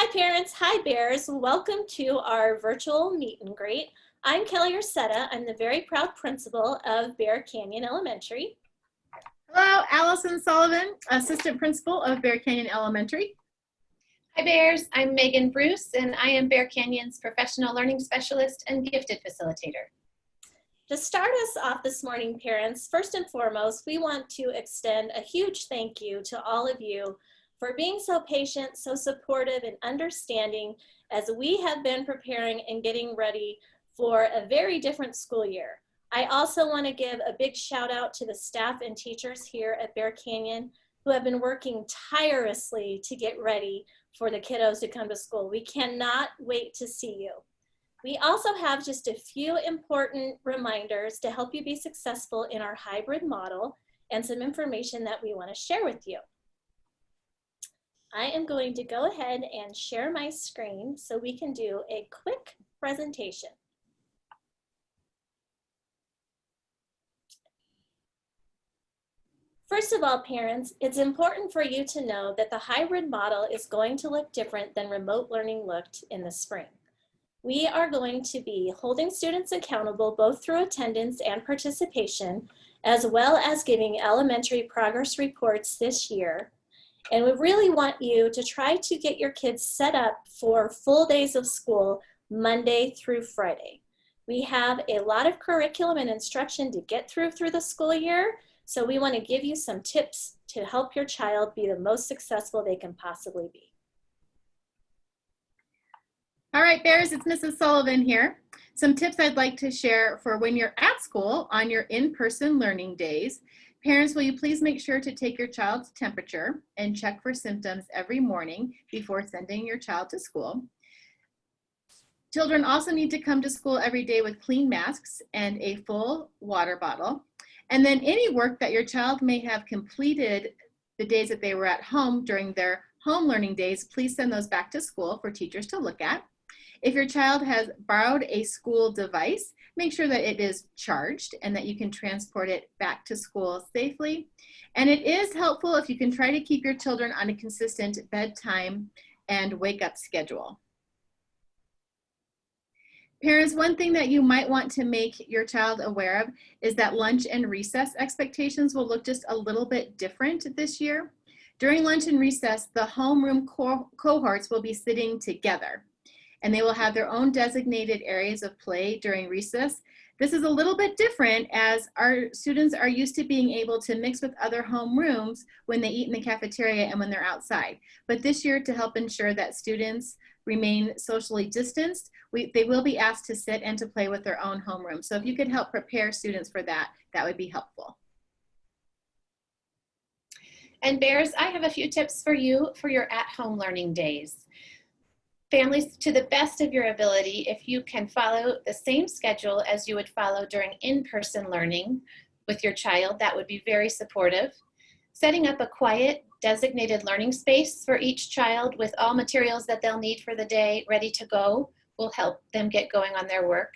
Hi parents, hi bears. Welcome to our virtual meet and greet. I'm Kelly Ursetta. I'm the very proud principal of Bear Canyon Elementary. Hello, Allison Sullivan, Assistant Principal of Bear Canyon Elementary. Hi Bears, I'm Megan Bruce and I am Bear Canyon's Professional Learning Specialist and Gifted Facilitator. To start us off this morning, parents, first and foremost, we want to extend a huge thank you to all of you for being so patient, so supportive and understanding as we have been preparing and getting ready for a very different school year. I also want to give a big shout out to the staff and teachers here at Bear Canyon who have been working tirelessly to get ready for the kiddos to come to school. We cannot wait to see you. We also have just a few important reminders to help you be successful in our hybrid model and some information that we want to share with you. I am going to go ahead and share my screen so we can do a quick presentation. First of all, parents, it's important for you to know that the hybrid model is going to look different than remote learning looked in the spring. We are going to be holding students accountable both through attendance and participation, as well as giving elementary progress reports this year. And we really want you to try to get your kids set up for full days of school Monday through Friday. We have a lot of curriculum and instruction to get through the school year, so we want to give you some tips to help your child be the most successful they can possibly be. All right, Bears, it's Mrs. Sullivan here. Some tips I'd like to share for when you're at school on your in-person learning days. Parents, will you please make sure to take your child's temperature and check for symptoms every morning before sending your child to school. Children also need to come to school every day with clean masks and a full water bottle. And then any work that your child may have completed the days that they were at home during their home learning days, please send those back to school for teachers to look at. If your child has borrowed a school device, make sure that it is charged and that you can transport it back to school safely. And it is helpful if you can try to keep your children on a consistent bedtime and wake up schedule. Parents, one thing that you might want to make your child aware of is that lunch and recess expectations will look just a little bit different this year. During lunch and recess, the homeroom cohorts will be sitting together, and they will have their own designated areas of play during recess. This is a little bit different as our students are used to being able to mix with other homerooms when they eat in the cafeteria and when they're outside. But this year, to help ensure that students remain socially distanced, they will be asked to sit and to play with their own homeroom. So if you could help prepare students for that, that would be helpful. And Bears, I have a few tips for you for your at-home learning days. Families, to the best of your ability, if you can follow the same schedule as you would follow during in-person learning with your child, that would be very supportive. Setting up a quiet, designated learning space for each child with all materials that they'll need for the day ready to go will help them get going on their work.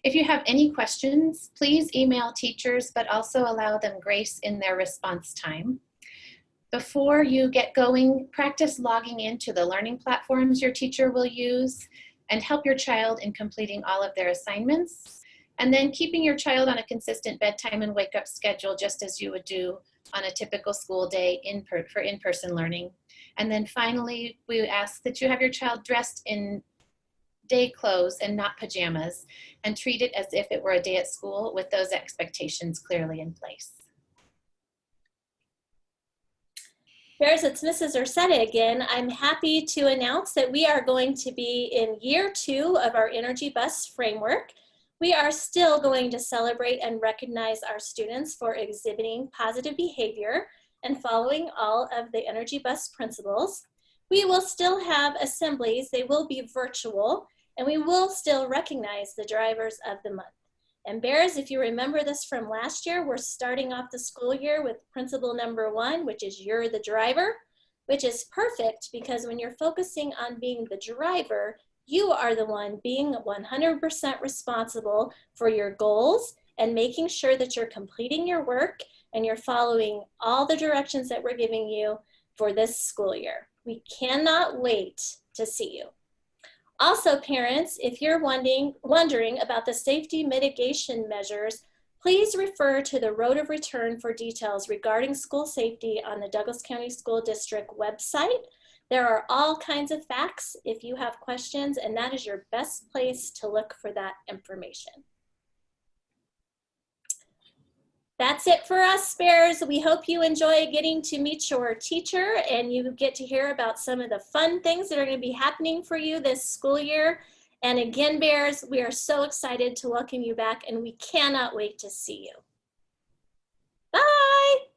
If you have any questions, please email teachers, but also allow them grace in their response time. Before you get going, practice logging into the learning platforms your teacher will use and help your child in completing all of their assignments. And then keeping your child on a consistent bedtime and wake up schedule just as you would do on a typical school day for in-person learning. And then finally, we ask that you have your child dressed in day clothes and not pajamas, and treat it as if it were a day at school with those expectations clearly in place. Bears, it's Mrs. Ursetta again. I'm happy to announce that we are going to be in year 2 of our Energy Bus framework. We are still going to celebrate and recognize our students for exhibiting positive behavior and following all of the Energy Bus principles. We will still have assemblies. They will be virtual, and we will still recognize the drivers of the month. And Bears, if you remember this from last year, we're starting off the school year with principle number 1, which is you're the driver, which is perfect because when you're focusing on being the driver, you are the one being 100% responsible for your goals and making sure that you're completing your work and you're following all the directions that we're giving you for this school year. We cannot wait to see you. Also, parents, if you're wondering about the safety mitigation measures, please refer to the Road of Return for details regarding school safety on the Douglas County School District website. There are all kinds of facts if you have questions, and that is your best place to look for that information. That's it for us, Bears. We hope you enjoy getting to meet your teacher and you get to hear about some of the fun things that are going to be happening for you this school year. And again, Bears, we are so excited to welcome you back and we cannot wait to see you. Bye.